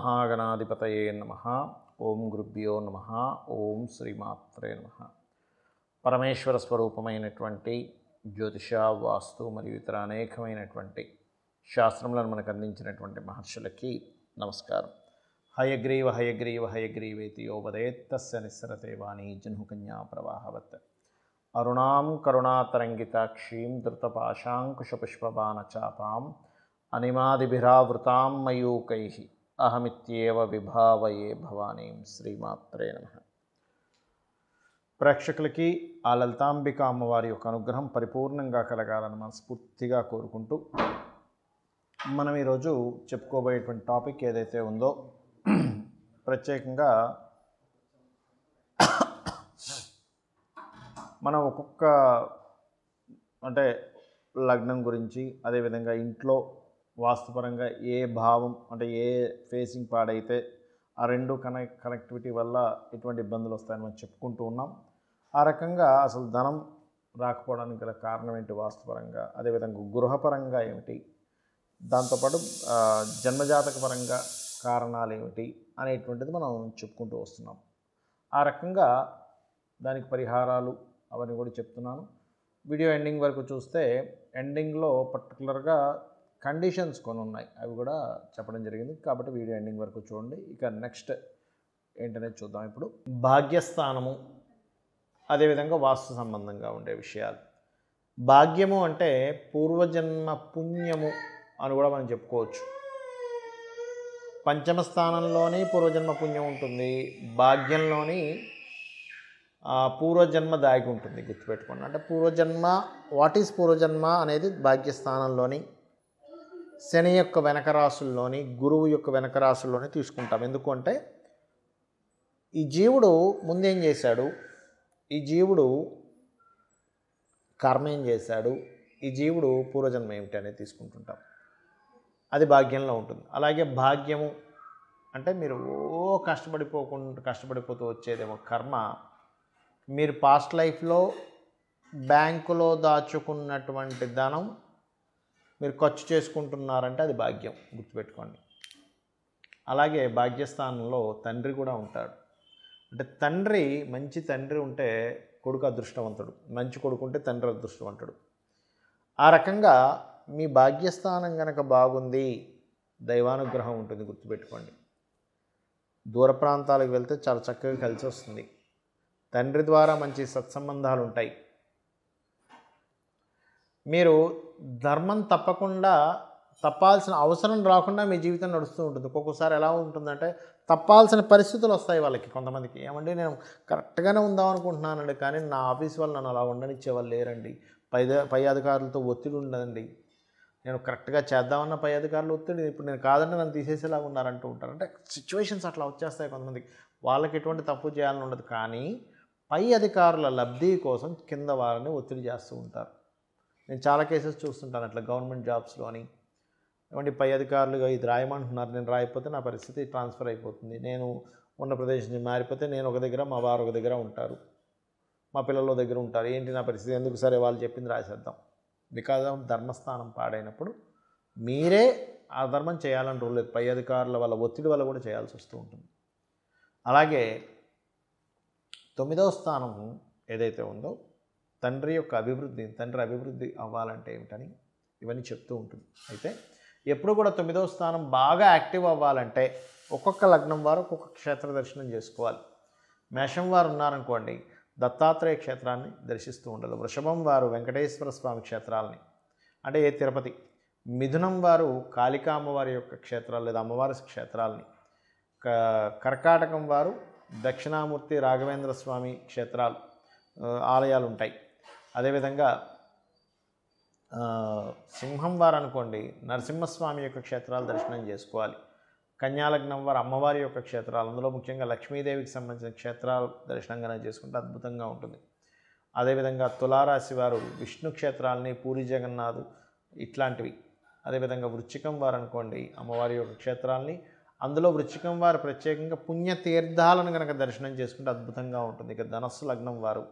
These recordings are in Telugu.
శ్రీమహాగణాధిపతయే నమః. ఓం గురుభ్యో నమః. ఓం శ్రీమాత్రే నమః. పరమేశ్వర స్వరూపమైనటువంటి జ్యోతిష, వాస్తు మరియు ఇతర అనేకమైనటువంటి శాస్త్రములను మనకు అందించినటువంటి మహర్షులకి నమస్కారం. హయగ్రీవ హయగ్రీవ హయగ్రీవేతి యోపదేత్తస్య నిస్సరతే వాణి జహ్నుకన్యా ప్రవాహవత్. అరుణాం కరుణాతరంగితాక్షీం ధృతపాశాంకుశపుష్పబాణచాపాం అనిమాదిభిరావృతాం మయూకైః అహమిత్యేవ విభావయే భవానీం. శ్రీమాత్రే నమః. ప్రేక్షకులకి ఆ లలితాంబిక అమ్మవారి యొక్క అనుగ్రహం పరిపూర్ణంగా కలగాలని మనస్ఫూర్తిగా కోరుకుంటూ మనం ఈరోజు చెప్పుకోబోయేటువంటి టాపిక్ ఏదైతే ఉందో ప్రత్యేకంగా మనం ఒక్కొక్క అంటే లగ్నం గురించి, అదేవిధంగా ఇంట్లో వాస్తుపరంగా ఏ భావం అంటే ఏ ఫేసింగ్ పాడైతే ఆ రెండు కనెక్టివిటీ వల్ల ఎటువంటి ఇబ్బందులు వస్తాయని మనం చెప్పుకుంటూ ఉన్నాం. ఆ రకంగా అసలు ధనం రాకపోవడానికి గల కారణం ఏంటి వాస్తుపరంగా, అదేవిధంగా గృహపరంగా ఏమిటి, దాంతోపాటు జన్మజాతక పరంగా కారణాలు ఏమిటి అనేటువంటిది మనం చెప్పుకుంటూ వస్తున్నాం. ఆ రకంగా దానికి పరిహారాలు అవన్నీ కూడా చెప్తున్నాను. వీడియో ఎండింగ్ వరకు చూస్తే ఎండింగ్లో పర్టికులర్గా కండిషన్స్ కొన్ని ఉన్నాయి, అవి కూడా చెప్పడం జరిగింది. కాబట్టి వీడియో ఎండింగ్ వరకు చూడండి. ఇక నెక్స్ట్ ఏంటనేది చూద్దాం. ఇప్పుడు భాగ్యస్థానము, అదేవిధంగా వాస్తు సంబంధంగా ఉండే విషయాలు. భాగ్యము అంటే పూర్వజన్మ పుణ్యము అని కూడా మనం చెప్పుకోవచ్చు. పంచమ స్థానంలోని పూర్వజన్మ పుణ్యం ఉంటుంది, భాగ్యంలోని పూర్వజన్మ దాగి ఉంటుంది. గుర్తుపెట్టుకోండి. అంటే పూర్వజన్మ, వాట్ ఈజ్ పూర్వజన్మ అనేది భాగ్యస్థానంలోని, శని యొక్క వెనక రాశుల్లోని, గురువు యొక్క వెనక రాశుల్లోని తీసుకుంటాం. ఎందుకంటే ఈ జీవుడు ముందేం చేశాడు, ఈ జీవుడు కర్మ ఏం చేశాడు, ఈ జీవుడు పూర్వజన్మ ఏమిటి అనేది తీసుకుంటుంటాం. అది భాగ్యంలో ఉంటుంది. అలాగే భాగ్యము అంటే మీరు కష్టపడిపోతూ వచ్చేదేమో కర్మ. మీరు పాస్ట్ లైఫ్లో బ్యాంకులో దాచుకున్నటువంటి ధనం మీరు ఖర్చు చేసుకుంటున్నారంటే అది భాగ్యం. గుర్తుపెట్టుకోండి. అలాగే భాగ్యస్థానంలో తండ్రి కూడా ఉంటాడు. అంటే తండ్రి, మంచి తండ్రి ఉంటే కొడుకు అదృష్టవంతుడు, మంచి కొడుకు ఉంటే తండ్రి అదృష్టవంతుడు. ఆ రకంగా మీ భాగ్యస్థానం కనుక బాగుంది, దైవానుగ్రహం ఉంటుంది. గుర్తుపెట్టుకోండి. దూర ప్రాంతాలకు వెళ్తే చాలా చక్కగా కలిసి వస్తుంది. తండ్రి ద్వారా మంచి సత్సంబంధాలు ఉంటాయి. మీరు ధర్మం తప్పాల్సిన అవసరం రాకుండా మీ జీవితం నడుస్తూ ఉంటుంది. ఒక్కొక్కసారి ఎలా ఉంటుందంటే తప్పాల్సిన పరిస్థితులు వస్తాయి వాళ్ళకి. కొంతమందికి ఏమండి, నేను కరెక్ట్గానే ఉందాం అనుకుంటున్నానండి, కానీ నా ఆఫీస్ వాళ్ళు నన్ను అలా ఉండనిచ్చే వాళ్ళు లేరండి, పై అధికారులతో ఒత్తిడి ఉండదండి, నేను కరెక్ట్గా చేద్దామన్న పై అధికారులు ఒత్తిడి, ఇప్పుడు నేను కాదంటే నన్ను తీసేసేలాగా ఉన్నారంటూ ఉంటారు. అంటే సిచ్యువేషన్స్ అట్లా వచ్చేస్తాయి కొంతమందికి. వాళ్ళకి ఎటువంటి తప్పు చేయాలని ఉండదు, కానీ పై అధికారుల లబ్ధి కోసం కింద వారిని ఒత్తిడి చేస్తూ ఉంటారు. నేను చాలా కేసెస్ చూస్తుంటాను అట్లా. గవర్నమెంట్ జాబ్స్లోని ఏమంటే పై అధికారులుగా ఇది రాయమంటున్నారు, నేను రాయకపోతే నా పరిస్థితి ట్రాన్స్ఫర్ అయిపోతుంది, నేను ఉన్న ప్రదేశం నుంచి మారిపోతే నేను ఒక దగ్గర, మా వారు ఒక దగ్గర ఉంటారు, మా పిల్లల దగ్గర ఉంటారు, ఏంటి నా పరిస్థితి, ఎందుకు, సరే వాళ్ళు చెప్పింది రాసేద్దాం. బికాజ్ ఆఫ్ ధర్మస్థానం పాడైనప్పుడు మీరే ఆ ధర్మం చేయాలని రూల్ లేదు, పై అధికారుల వల్ల ఒత్తిడి వల్ల కూడా చేయాల్సి వస్తూ ఉంటుంది. అలాగే 9వ స్థానం ఏదైతే ఉందో తండ్రి యొక్క అభివృద్ధి, తండ్రి అభివృద్ధి అవ్వాలంటే ఏమిటని ఇవన్నీ చెప్తూ ఉంటుంది. అయితే ఎప్పుడు కూడా 9వ స్థానం బాగా యాక్టివ్ అవ్వాలంటే ఒక్కొక్క లగ్నం వారు ఒక్కొక్క క్షేత్ర దర్శనం చేసుకోవాలి. మేషం వారు ఉన్నారనుకోండి, దత్తాత్రేయ క్షేత్రాన్ని దర్శిస్తూ ఉండాలి. వృషభం వారు వెంకటేశ్వర స్వామి క్షేత్రాలని, అంటే తిరుపతి. మిథునం వారు కాళికా అమ్మవారి యొక్క క్షేత్రాలు లేదా అమ్మవారి క్షేత్రాలని. కర్కాటకం వారు దక్షిణామూర్తి రాఘవేంద్ర స్వామి క్షేత్రాలు, ఆలయాలు ఉంటాయి. అదేవిధంగా సింహం వారు అనుకోండి, నరసింహస్వామి యొక్క క్షేత్రాలు దర్శనం చేసుకోవాలి. కన్యాలగ్నం వారు అమ్మవారి యొక్క క్షేత్రాలు, అందులో ముఖ్యంగా లక్ష్మీదేవికి సంబంధించిన క్షేత్రాలు దర్శనంగానే చేసుకుంటే అద్భుతంగా ఉంటుంది. అదేవిధంగా తులారాశి వారు విష్ణు క్షేత్రాలని, పూరి జగన్నాథ్ ఇట్లాంటివి. అదేవిధంగా వృశ్చికం వారు అనుకోండి, అమ్మవారి యొక్క క్షేత్రాలని, అందులో వృశ్చికం వారు ప్రత్యేకంగా పుణ్యతీర్థాలను కనుక దర్శనం చేసుకుంటే అద్భుతంగా ఉంటుంది. ఇక ధనస్సు లగ్నం వారు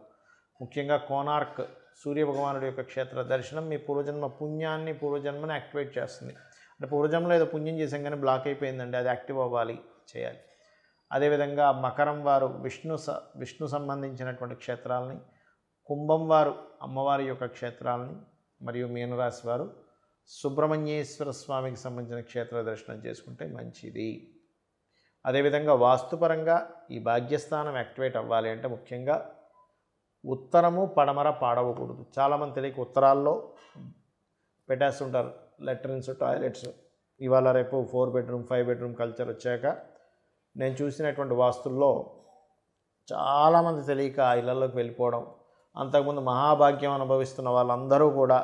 ముఖ్యంగా కోనార్క్ సూర్యభగవానుడి యొక్క క్షేత్ర దర్శనం మీ పూర్వజన్మ పుణ్యాన్ని, పూర్వజన్మని యాక్టివేట్ చేస్తుంది. అంటే పూర్వజంలో ఏదో పుణ్యం చేసాం కానీ బ్లాక్ అయిపోయిందండి, అది యాక్టివ్ అవ్వాలి, చేయాలి. అదేవిధంగా మకరం వారు విష్ణు సంబంధించినటువంటి క్షేత్రాలని, కుంభం వారు అమ్మవారి యొక్క క్షేత్రాలని, మరియు మీనరాశి వారు సుబ్రహ్మణ్యేశ్వర స్వామికి సంబంధించిన క్షేత్ర దర్శనం చేసుకుంటే మంచిది. అదేవిధంగా వాస్తుపరంగా ఈ భాగ్యస్థానం యాక్టివేట్ అవ్వాలి అంటే ముఖ్యంగా ఉత్తరము పడమర పాడవకూడదు. చాలామంది తెలియక ఉత్తరాల్లో పెట్టేస్తుంటారు లెట్రిన్స్, టాయిలెట్స్. ఇవాళ రేపు 4 బెడ్రూమ్ 5 బెడ్రూమ్ కల్చర్ వచ్చాక నేను చూసినటువంటి వాస్తుల్లో చాలామంది తెలియక ఆ ఇళ్లలోకి వెళ్ళిపోవడం, అంతకుముందు మహాభాగ్యం అనుభవిస్తున్న వాళ్ళందరూ కూడా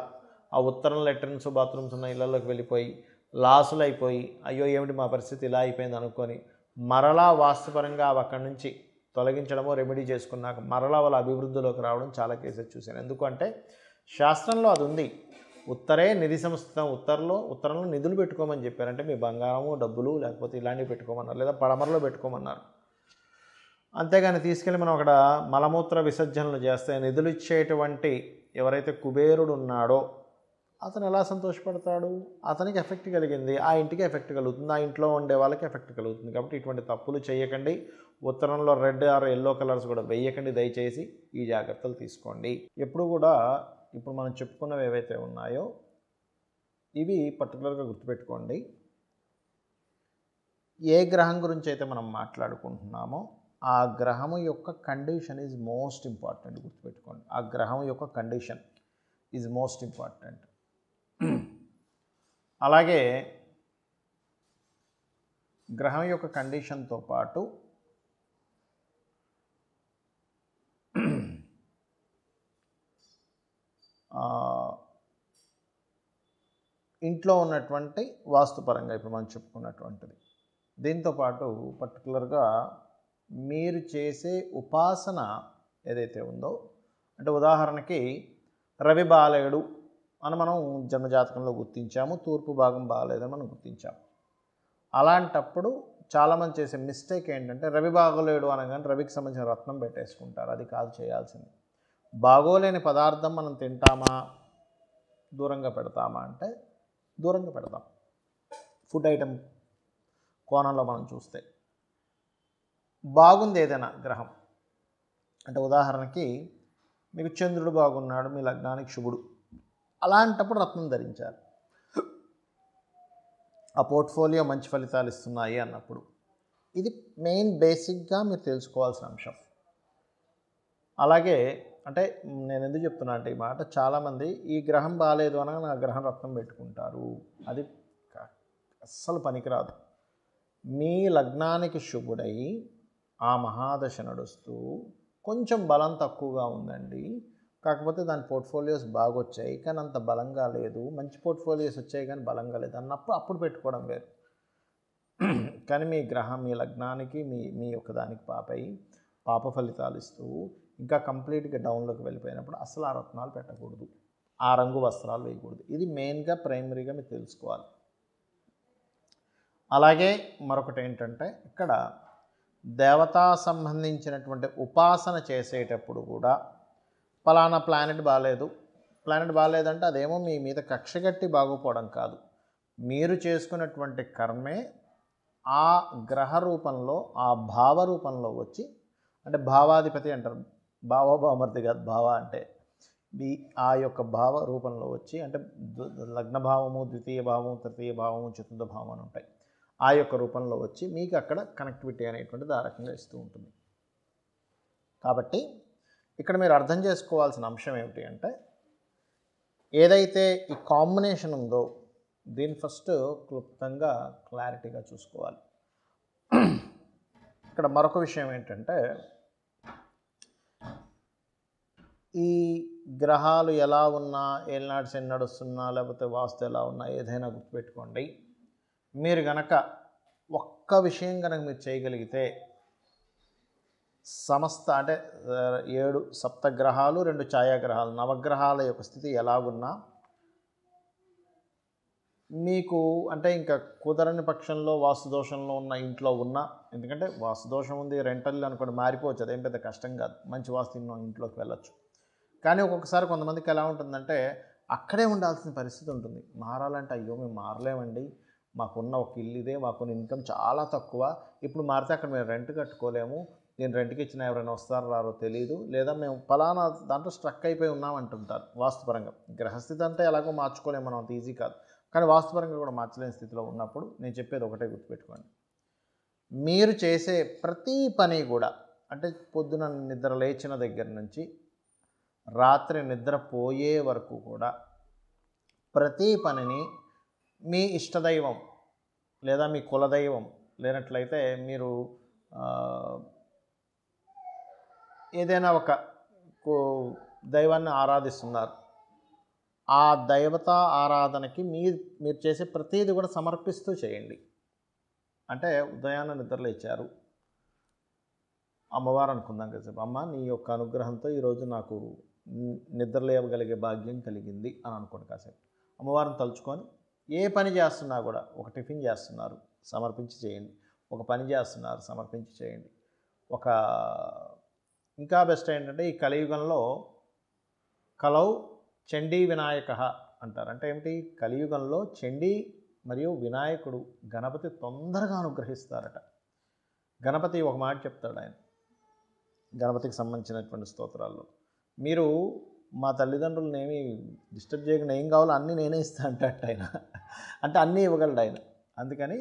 ఆ ఉత్తరం లెట్రిన్స్ బాత్రూమ్స్ ఉన్న ఇళ్లలోకి వెళ్ళిపోయి లాసులు అయిపోయి, అయ్యో ఏమిటి మా పరిస్థితి ఇలా అయిపోయింది అనుకొని మరలా వాస్తుపరంగా అక్కడి నుంచి తొలగించడమో రెమెడీ చేసుకున్నాక మరలా వాళ్ళ అభివృద్ధిలోకి రావడం చాలా కేసెస్ చూశాను. ఎందుకంటే శాస్త్రంలో అది ఉంది, ఉత్తరే నిధి సంస్థితం, ఉత్తరంలో నిధులు పెట్టుకోమని చెప్పారంటే మీ బంగారము డబ్బులు లేకపోతే ఇలాంటివి పెట్టుకోమన్నారు, లేదా పడమరలో పెట్టుకోమన్నారు. అంతేగాని తీసుకెళ్ళి మనం అక్కడ మలమూత్ర విసర్జనలు చేస్తే నిధులు ఇచ్చేటువంటి ఎవరైతే కుబేరుడు ఉన్నాడో అతను ఎలా సంతోషపడతాడు? అతనికి ఎఫెక్ట్ కలిగింది, ఆ ఇంటికి ఎఫెక్ట్ కలుగుతుంది, ఆ ఇంట్లో ఉండే వాళ్ళకి ఎఫెక్ట్ కలుగుతుంది. కాబట్టి ఇటువంటి తప్పులు చేయకండి. ఉత్తరంలో రెడ్ ఆర్ ఎల్లో కలర్స్ కూడా వేయకండి. దయచేసి ఈ జాగ్రత్తలు తీసుకోండి. ఎప్పుడు కూడా ఇప్పుడు మనం చెప్పుకున్నవి ఏవైతే ఉన్నాయో ఇవి పర్టికులర్గా గుర్తుపెట్టుకోండి. ఏ గ్రహం గురించి అయితే మనం మాట్లాడుకుంటున్నామో ఆ గ్రహము యొక్క కండిషన్ ఈజ్ మోస్ట్ ఇంపార్టెంట్. గుర్తుపెట్టుకోండి, ఆ గ్రహం యొక్క కండిషన్ ఈజ్ మోస్ట్ ఇంపార్టెంట్. అలాగే గ్రహం యొక్క కండిషన్తో పాటు ఇంట్లో ఉన్నటువంటి వాస్తుపరంగా ఇప్పుడు మనం చెప్పుకున్నటువంటిది, దీంతోపాటు పర్టికులర్గా మీరు చేసే ఉపాసన ఏదైతే ఉందో, అంటే ఉదాహరణకి రవి బాలేడు అని మనం జన్మజాతకంలో గుర్తించాము, తూర్పు భాగం బాగాలేదని మనం గుర్తించాము. అలాంటప్పుడు చాలామంది చేసే మిస్టేక్ ఏంటంటే రవి బాగోలేడు అనగానే రవికి సంబంధించిన రత్నం పెట్టేసుకుంటారు. అది కాదు చేయాల్సింది. బాగోలేని పదార్థం మనం తింటామా దూరంగా పెడతామా అంటే దూరంగా పెడతాం. ఫుడ్ ఐటెం కోణంలో మనం చూస్తే బాగుంది ఏదైనా గ్రహం, అంటే ఉదాహరణకి మీకు చంద్రుడు బాగున్నాడు, మీ లగ్నానికి శుభుడు, అలాంటప్పుడు రత్నం ధరించాలి. ఆ పోర్ట్ఫోలియో మంచి ఫలితాలు ఇస్తున్నాయి అన్నప్పుడు ఇది మెయిన్ బేసిక్గా మీరు తెలుసుకోవాల్సిన అంశం. అలాగే అంటే నేను ఎందుకు చెప్తున్నా అంటే ఈ మాట, చాలామంది ఈ గ్రహం బాగాలేదు అనగా నా గ్రహం రత్నం పెట్టుకుంటారు. అది అస్సలు పనికిరాదు. మీ లగ్నానికి శుభుడై ఆ మహాదశ నడుస్తూ కొంచెం బలం తక్కువగా ఉందండి, కాకపోతే దాని పోర్ట్ఫోలియోస్ బాగా వచ్చాయి కానీ అంత బలంగా లేదు, మంచి పోర్ట్ఫోలియోస్ వచ్చాయి కానీ బలంగా లేదు అన్నప్పుడు అప్పుడు పెట్టుకోవడం వేరు. కానీ మీ గ్రహం మీ లగ్నానికి మీ యొక్క దానికి పాప ఫలితాలు ఇస్తూ ఇంకా కంప్లీట్గా డౌన్లోకి వెళ్ళిపోయినప్పుడు అసలు ఆ రత్నాలు పెట్టకూడదు, ఆ రంగు వస్త్రాలు వేయకూడదు. ఇది మెయిన్గా ప్రైమరీగా మీరు తెలుసుకోవాలి. అలాగే మరొకటి ఏంటంటే ఇక్కడ దేవతా సంబంధించినటువంటి ఉపాసన చేసేటప్పుడు కూడా పలానా ప్లానెట్ బాగాలేదంటే అదేమో మీ మీద కక్షగట్టి బాగుపోవడం కాదు, మీరు చేసుకున్నటువంటి కర్మే ఆ గ్రహ రూపంలో ఆ భావ రూపంలో వచ్చి, అంటే భావాధిపతి అంటారు, భావోభావమర్ది కాదు, భావ అంటే ఆ యొక్క భావ రూపంలో వచ్చి, అంటే లగ్న భావము, ద్వితీయ భావము, తృతీయ భావము, చతుర్థ భావం అని ఉంటాయి, ఆ యొక్క రూపంలో వచ్చి మీకు అక్కడ కనెక్టివిటీ అనేటువంటిది ఆ రకంగా ఇస్తూ ఉంటుంది. కాబట్టి ఇక్కడ మీరు అర్థం చేసుకోవాల్సిన అంశం ఏమిటి అంటే, ఏదైతే ఈ కాంబినేషన్ ఉందో దీన్ని ఫస్ట్ క్లుప్తంగా క్లారిటీగా చూసుకోవాలి. ఇక్కడ మరొక విషయం ఏంటంటే, ఈ గ్రహాలు ఎలా ఉన్నా, ఏలినాటి శని నడుస్తున్నా, లేకపోతే వాస్తు ఎలా ఉన్నా, ఏదైనా గుర్తుపెట్టుకోండి, మీరు గనక ఒక్క విషయం కనుక మీరు చేయగలిగితే సమస్త అంటే 7 సప్తగ్రహాలు 2 ఛాయాగ్రహాలు నవగ్రహాల యొక్క స్థితి ఎలాగున్నా మీకు అంటే ఇంకా కుదరని పక్షంలో వాస్తుదోషంలో ఉన్న ఇంట్లో ఉన్న, ఎందుకంటే వాస్తుదోషం ఉంది రెంటల్ అనుకోండి మారిపోవచ్చు, అదేం పెద్ద కష్టం కాదు, మంచి వాస్తు ఇంట్లోకి వెళ్ళచ్చు. కానీ ఒక్కొక్కసారి కొంతమందికి ఎలా ఉంటుందంటే అక్కడే ఉండాల్సిన పరిస్థితి ఉంటుంది. మారాలంటే అయ్యో మేము మారలేమండి, మాకున్న ఒక ఇల్లు ఇదే, మాకున్న ఇన్కమ్ చాలా తక్కువ, ఇప్పుడు మారితే అక్కడ మేము రెంట్ కట్టుకోలేము, నేను రెంట్కి ఇచ్చినా ఎవరైనా వస్తారో రారో తెలియదు, లేదా మేము ఫలానా దాంట్లో స్ట్రక్ అయిపోయి ఉన్నామంటుంటారు వాస్తుపరంగా. గ్రహస్థితి అంటే ఎలాగో మార్చుకోలేము మనం, అంత ఈజీ కాదు, కానీ వాస్తుపరంగా కూడా మార్చలేని స్థితిలో ఉన్నప్పుడు నేను చెప్పేది ఒకటే గుర్తుపెట్టుకోండి. మీరు చేసే ప్రతి పని కూడా, అంటే పొద్దున నిద్ర లేచిన దగ్గర నుంచి రాత్రి నిద్రపోయే వరకు కూడా ప్రతి పనిని మీ ఇష్టదైవం లేదా మీ కులదైవం, లేనట్లయితే మీరు ఏదైనా ఒక దైవాన్ని ఆరాధిస్తున్నారు, ఆ దైవత ఆరాధనకి మీరు చేసే ప్రతీది కూడా సమర్పిస్తూ చేయండి. అంటే ఉదయాన్నే నిద్రలేచారు, అమ్మవారు అనుకుందాం కదా, అమ్మ నీ యొక్క అనుగ్రహంతో ఈరోజు నాకు నిద్రలేవగలిగే భాగ్యం కలిగింది అని అనుకోండి. కాసేపు అమ్మవారిని తలుచుకొని ఏ పని చేస్తున్నా కూడా, ఒక టిఫిన్ చేస్తున్నారు సమర్పించి చేయండి, ఒక పని చేస్తున్నారు సమర్పించి చేయండి. ఇంకా బెస్ట్ ఏంటంటే ఈ కలియుగంలో కలౌ చండీ వినాయక అంటారు. అంటే ఏమిటి? కలియుగంలో చండీ మరియు వినాయకుడు గణపతి తొందరగా అనుగ్రహిస్తారట. గణపతి ఒక మాట చెప్తాడు ఆయన గణపతికి సంబంధించినటువంటి స్తోత్రాల్లో, మీరు మా తల్లిదండ్రులను ఏమీ డిస్టర్బ్ చేయకుండా ఏం కావాలో అన్నీ నేనే ఇస్తా అంటట ఆయన. అంటే అన్నీ ఇవ్వగలడు ఆయన. అందుకని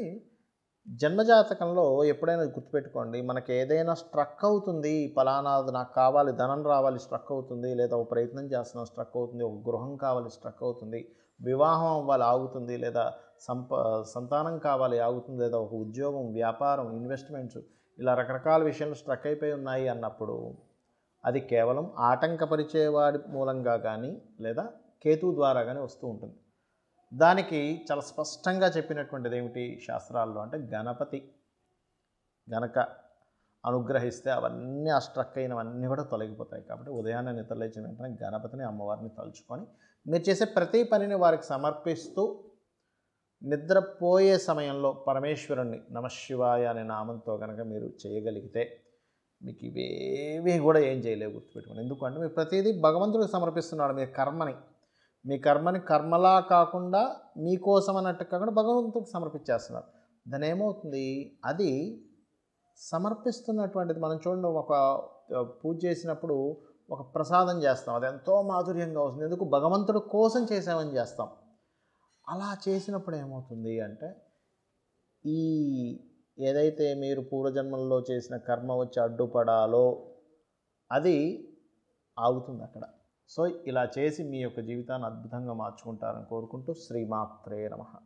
జన్మజాతకంలో ఎప్పుడైనా గుర్తుపెట్టుకోండి, మనకి ఏదైనా స్ట్రక్ అవుతుంది, ఫలానాది నాకు కావాలి, ధనం రావాలి స్ట్రక్ అవుతుంది, లేదా ఒక ప్రయత్నం చేస్తున్నాం స్ట్రక్ అవుతుంది, ఒక గృహం కావాలి స్ట్రక్ అవుతుంది, వివాహం అవ్వాలి ఆగుతుంది, లేదా సంతానం కావాలి ఆగుతుంది, లేదా ఒక ఉద్యోగం, వ్యాపారం, ఇన్వెస్ట్మెంట్స్, ఇలా రకరకాల విషయాలు స్ట్రక్ అయిపోయి ఉన్నాయి అన్నప్పుడు అది కేవలం ఆటంకపరిచేవాడి మూలంగా కానీ లేదా కేతువు ద్వారా కానీ వస్తూ ఉంటుంది. దానికి చాలా స్పష్టంగా చెప్పినటువంటిది ఏమిటి శాస్త్రాల్లో అంటే, గణపతి గనక అనుగ్రహిస్తే అవన్నీ ఆ స్ట్రక్ అయినవన్నీ కూడా తొలగిపోతాయి. కాబట్టి ఉదయాన్నే నిద్రలేచిన వెంటనే గణపతిని, అమ్మవారిని తలుచుకొని మీరు చేసే ప్రతి పనిని వారికి సమర్పిస్తూ నిద్రపోయే సమయంలో పరమేశ్వరుణ్ణి నమశివాయ అనే నామంతో కనుక మీరు చేయగలిగితే మీకు ఇవేవి కూడా ఏం చేయలేవు. గుర్తుపెట్టుకోండి. ఎందుకంటే మీరు ప్రతిదీ భగవంతుడికి సమర్పిస్తున్నాడు. మీ కర్మని కర్మలా కాకుండా మీకోసం అన్నట్టు కాకుండా భగవంతుడికి సమర్పించేస్తున్నారు. దాని ఏమవుతుంది, అది సమర్పిస్తున్నటువంటిది మనం చూడండి, ఒక పూజ చేసినప్పుడు ఒక ప్రసాదం చేస్తాం, అది ఎంతో మాధుర్యంగా వస్తుంది. ఎందుకు? భగవంతుడి కోసం చేసామని చేస్తాం. అలా చేసినప్పుడు ఏమవుతుంది అంటే, ఈ ఏదైతే మీరు పూర్వజన్మల్లో చేసిన కర్మ వచ్చి అడ్డుపడాలో అది ఆగుతుంది అక్కడ. సో ఇలా చేసి మీ యొక్క జీవితాన్ని అద్భుతంగా మార్చుకుంటారని కోరుకుంటూ శ్రీమాత్రే నమః.